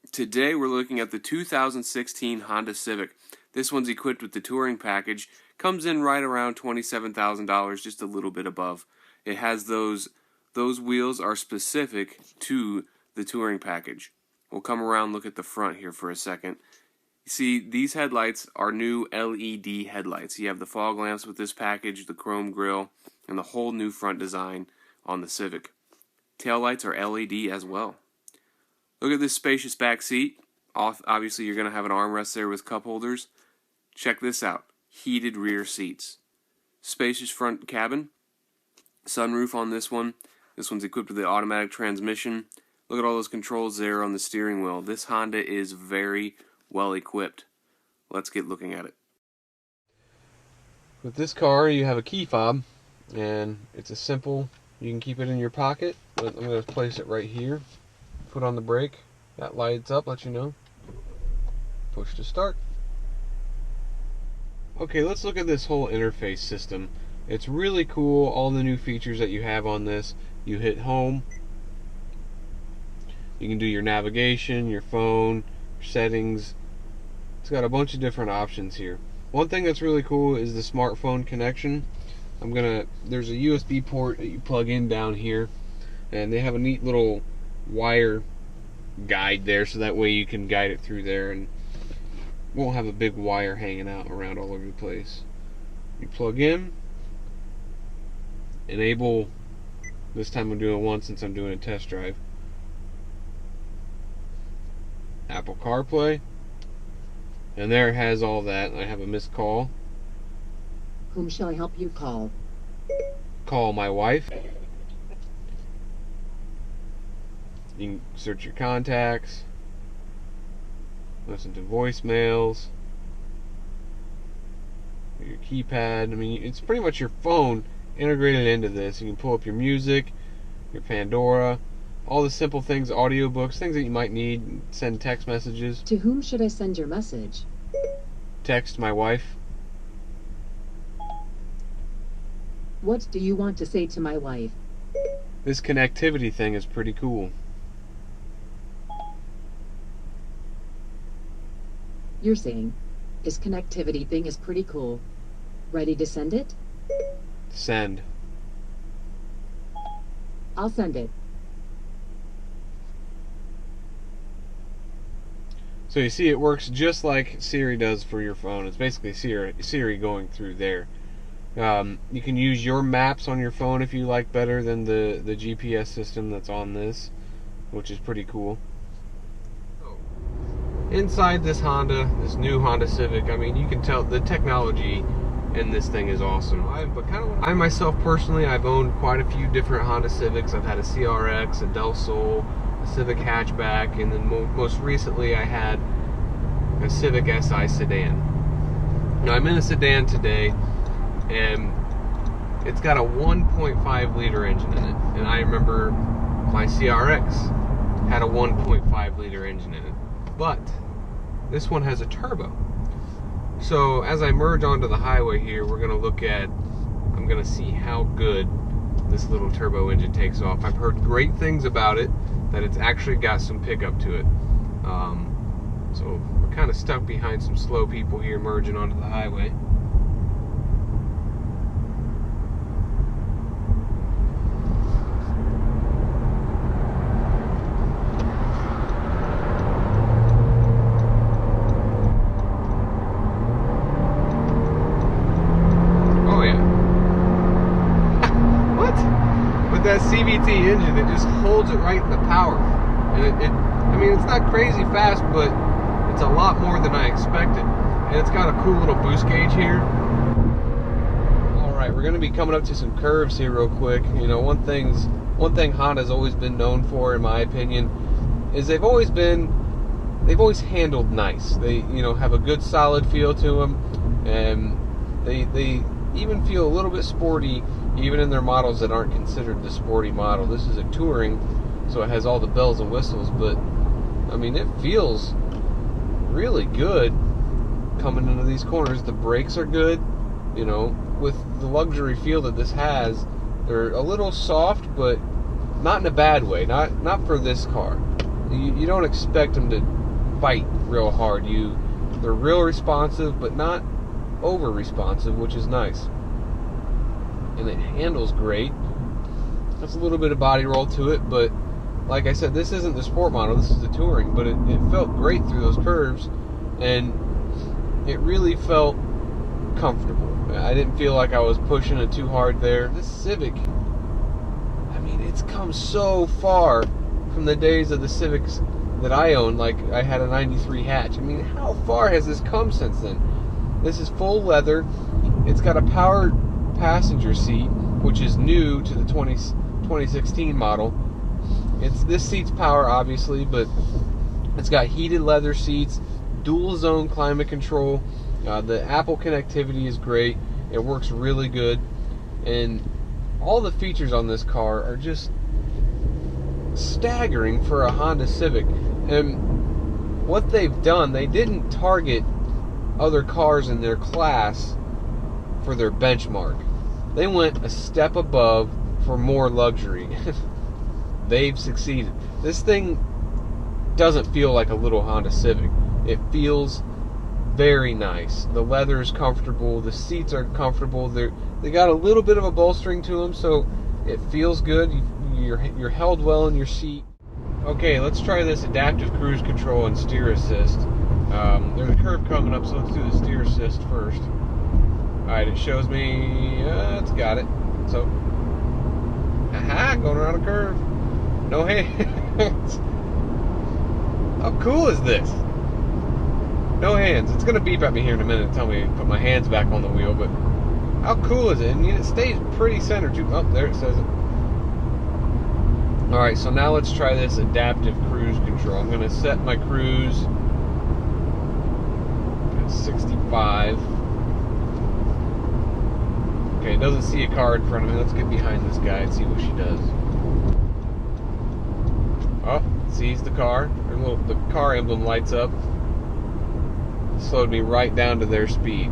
Today we're looking at the 2016 Honda Civic. This one's equipped with the Touring package. Comes in right around $27,000, just a little bit above. It has those wheels are specific to the Touring package. We'll come around, look at the front here for a second. You see, these headlights are new LED headlights. You have the fog lamps with this package, the chrome grille, and the whole new front design on the Civic. Taillights are LED as well. Look at this spacious back seat. Obviously, you're going to have an armrest there with cup holders. Check this out. Heated rear seats. Spacious front cabin. Sunroof on this one. This one's equipped with the automatic transmission. Look at all those controls there on the steering wheel. This Honda is very well equipped. Let's get looking at it. With this car, you have a key fob, and it's a simple, you can keep it in your pocket. I'm going to place it right here. Put on the brake. That lights up, lets you know. Push to start. Okay, let's look at this whole interface system. It's really cool, all the new features that you have on this. You hit home. You can do your navigation, your phone, your settings. It's got a bunch of different options here. One thing that's really cool is the smartphone connection. There's a USB port that you plug in down here, and they have a neat little wire guide there, so that way you can guide it through there and won't have a big wire hanging out around all over the place. You plug in, enable, this time I'm doing one since I'm doing a test drive, Apple CarPlay, and there it has all that. I have a missed call. Whom shall I help you call? Call my wife. You can search your contacts, listen to voicemails, your keypad. I mean, it's pretty much your phone integrated into this. You can pull up your music, your Pandora, all the simple things, audiobooks, things that you might need, send text messages. To whom should I send your message? Text my wife. What do you want to say to my wife? This connectivity thing is pretty cool. You're saying, this connectivity thing is pretty cool. Ready to send it? Send. I'll send it. So you see, it works just like Siri does for your phone. It's basically Siri going through there. You can use your maps on your phone if you like better than the GPS system that's on this, which is pretty cool. Inside this Honda, this new Honda Civic, I mean, you can tell the technology in this thing is awesome. I myself personally, I've owned quite a few different Honda Civics. I've had a CRX, a Del Sol, a Civic hatchback, and then most recently I had a Civic Si sedan. Now I'm in a sedan today, and it's got a 1.5 liter engine in it. And I remember my CRX had a 1.5 liter engine in it. But this one has a turbo. So as I merge onto the highway here, I'm going to see how good this little turbo engine takes off. I've heard great things about it, that it's actually got some pickup to it. So we're kind of stuck behind some slow people here merging onto the highway. That CVT engine, it just holds it right in the power, and I mean, it's not crazy fast, but it's a lot more than I expected, and it's got a cool little boost gauge here. Alright, we're going to be coming up to some curves here real quick. You know, one thing Honda's always been known for, in my opinion, is they've always handled nice. They, you know, have a good solid feel to them, and they even feel a little bit sporty, even in their models that aren't considered the sporty model. This is a touring, so it has all the bells and whistles, but I mean, it feels really good coming into these corners. The brakes are good, you know, with the luxury feel that this has. They're a little soft, but not in a bad way, not for this car. you don't expect them to fight real hard. They're real responsive, but not over responsive, which is nice. And it handles great. That's a little bit of body roll to it, but like I said, this isn't the sport model, this is the touring, but it felt great through those curves, and it really felt comfortable. I didn't feel like I was pushing it too hard there. This Civic, I mean, it's come so far from the days of the Civics that I owned. Like, I had a 93 hatch. I mean, how far has this come since then? This is full leather. It's got a powered passenger seat, which is new to the 2016 model. This seat's power, obviously, but it's got heated leather seats, dual zone climate control. The Apple connectivity is great. It works really good, and all the features on this car are just staggering for a Honda Civic. And what they've done, they didn't target other cars in their class for their benchmark. They went a step above for more luxury. They've succeeded. This thing doesn't feel like a little Honda Civic. It feels very nice. The leather is comfortable. The seats are comfortable. They got a little bit of a bolstering to them, so it feels good. You're held well in your seat. Okay, let's try this adaptive cruise control and steer assist. There's a curve coming up, so let's do the steer assist first. Alright, it shows me, it's got it. So, aha, going around a curve. No hands. How cool is this? No hands. It's going to beep at me here in a minute and tell me to put my hands back on the wheel, but how cool is it? And it stays pretty centered too. Oh, there it says it. Alright, so now let's try this adaptive cruise control. I'm going to set my cruise at 65. Okay, it doesn't see a car in front of me. Let's get behind this guy and see what she does. Oh, sees the car. The car emblem lights up. Slowed me right down to their speed.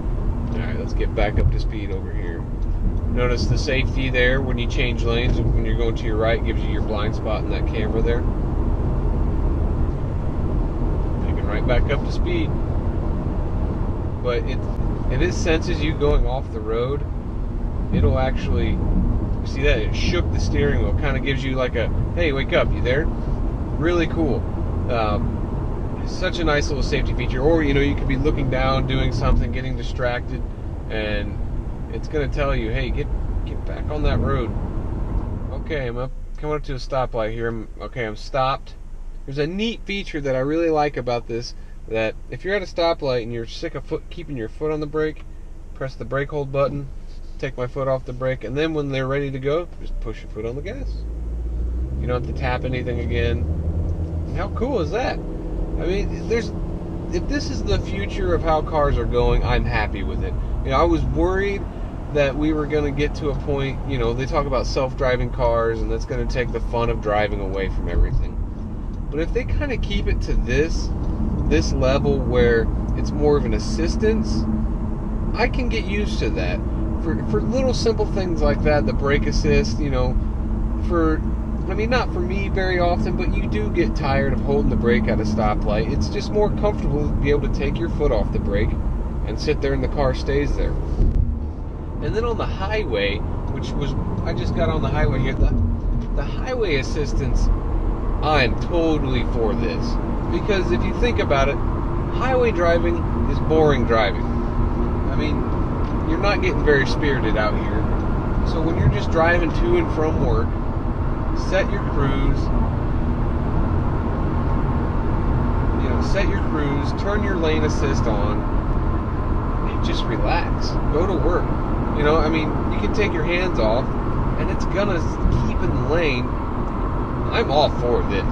Alright, let's get back up to speed over here. Notice the safety there when you change lanes. When you're going to your right, it gives you your blind spot in that camera there. Picking right back up to speed. But if it senses you going off the road, it'll actually, see that? It shook the steering wheel. Kind of gives you like a, hey, wake up, you there? Really cool. Such a nice little safety feature. Or, you could be looking down, doing something, getting distracted, and it's going to tell you, hey, get back on that road. Okay, I'm coming up to a stoplight here. I'm stopped. There's a neat feature that I really like about this, that if you're at a stoplight and you're sick of keeping your foot on the brake, press the brake hold button, take my foot off the brake, and then when they're ready to go, just push your foot on the gas. You don't have to tap anything again. How cool is that? I mean, if this is the future of how cars are going, I'm happy with it. I was worried that we were going to get to a point, they talk about self-driving cars, and that's going to take the fun of driving away from everything. But if they kind of keep it to this level where it's more of an assistance, I can get used to that. For little simple things like that, the brake assist, not for me very often, but you do get tired of holding the brake at a stoplight. It's just more comfortable to be able to take your foot off the brake and sit there and the car stays there. And then on the highway, I just got on the highway here, the highway assistance, I'm totally for this. Because if you think about it, highway driving is boring driving. I mean, you're not getting very spirited out here. So when you're just driving to and from work, set your cruise, turn your lane assist on, and just relax. Go to work. You can take your hands off, and it's gonna keep in the lane. I'm all for this,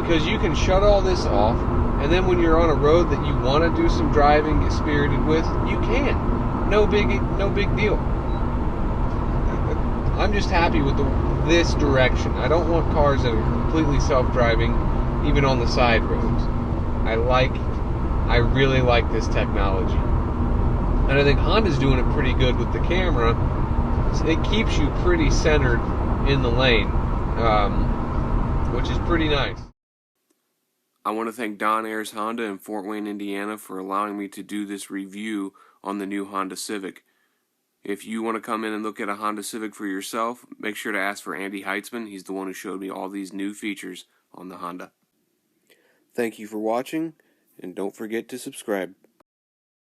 because you can shut all this off, and then when you're on a road that you want to do some driving, get spirited with, you can. No big deal. I'm just happy with this direction. I don't want cars that are completely self-driving, even on the side roads. I really like this technology. And I think Honda's doing it pretty good with the camera. It keeps you pretty centered in the lane, which is pretty nice. I want to thank Don Ayers Honda in Fort Wayne, Indiana for allowing me to do this review on the new Honda Civic. If you want to come in and look at a Honda Civic for yourself, make sure to ask for Andy Heitzman. He's the one who showed me all these new features on the Honda. Thank you for watching, and don't forget to subscribe.